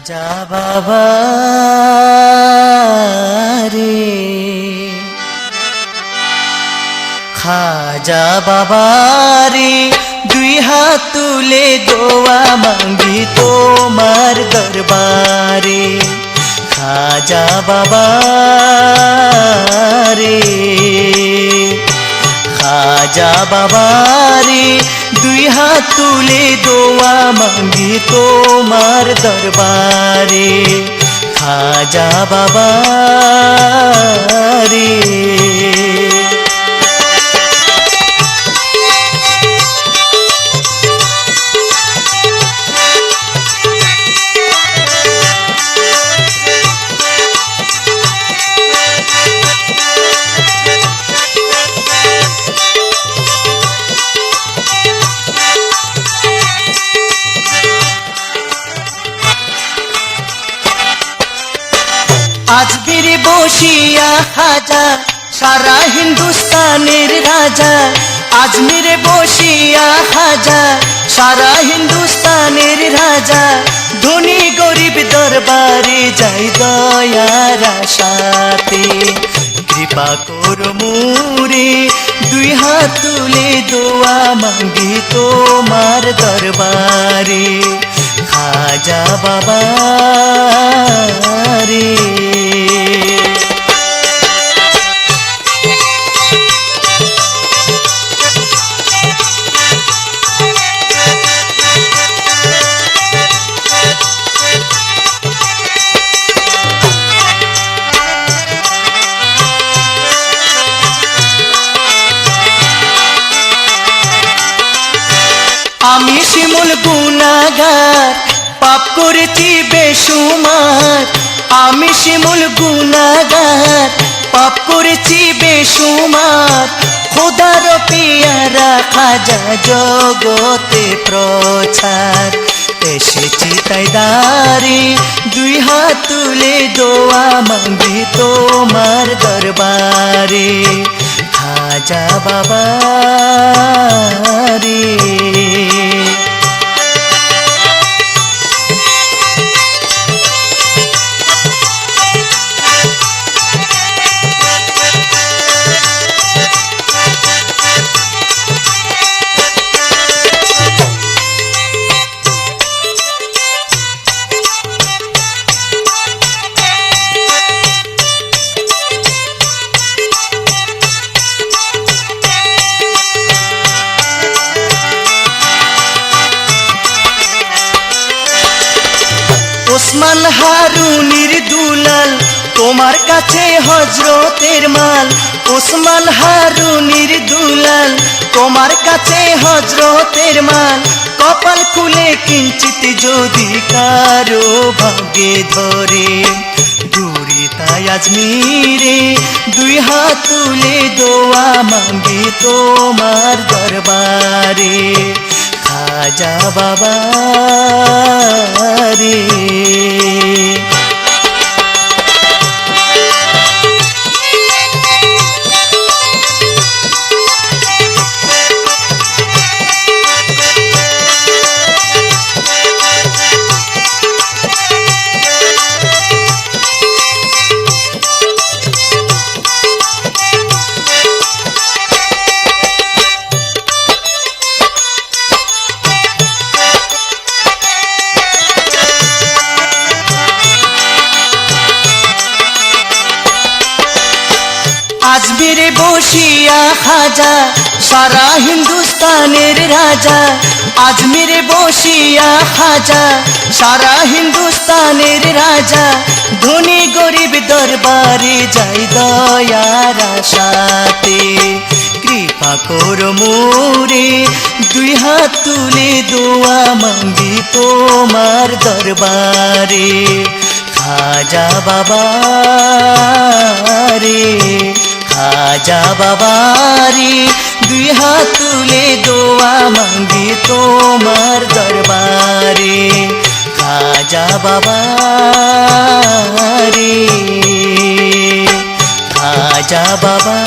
খাজা বাবা রে, খাজা বাবা রে, দুই হাত তুলে দোয়া মাঙ্গি তোমার দরবারে। খাজা বাবা রে, খাজা বাবা রে, দুই হাত তুলে দোয়া মাঙ্গি তোমার দরবারে। খাজা বাবা রে, আজমিরে বসিয়া খাজা সারা হিন্দুস্তানের রাজা। আজমিরে বসিয়া খাজা সারা হিন্দুস্তানের রাজা। ধনী গরিব দরবারে যাই দয়ার আশাতে। কৃপা করো মোরে, দুই হাত তুলে দোয়া মাঙ্গি তোমার দরবারে। খাজা বাবা রে, আমি শিমুল গুনাহগার, পাপ করেছি বেশুমার। আমি শিমুল গুনাহগার, পাপ করেছি বেশুমার। খোদার পেয়ারা খাজা জগতে প্রচার। এসেছি তাই দাঁড়ি, দুই হাত তুলে দোয়া মাঙ্গি তোমার দরবারে। খাজা বাবা রে, ওসমান হারুনির দুলাল, তোমার কাছে হজরতের মাল। ওসমান হারুনির দুলাল, তোমার কাছে হজরতের মাল। কপাল খুলে কিঞ্চিত যদি কারো ভাগ্যে ধরে। দূরে তাই আজমিরে, দুই হাত তুলে দোয়া মাঙ্গি তোমার দরবারে। খাজা বাবা রে, আজমিরে বসিয়া খাজা সারা হিন্দুস্তানের রাজা। আজমিরে বসিয়া খাজা সারা হিন্দুস্তানের রাজা। ধনী গরিব দরবারে যাই দয়ার আশাতে। কৃপা করো মোরে, দুই হাত তুলে দোয়া মাঙ্গি তোমার দরবারে। খাজা বাবা রে, খাজা বাবা রে, দুই হাত তুলে দোয়া মাঙ্গি তোমার দরবারে। খাজা বাবা রে, খাজা বাবা।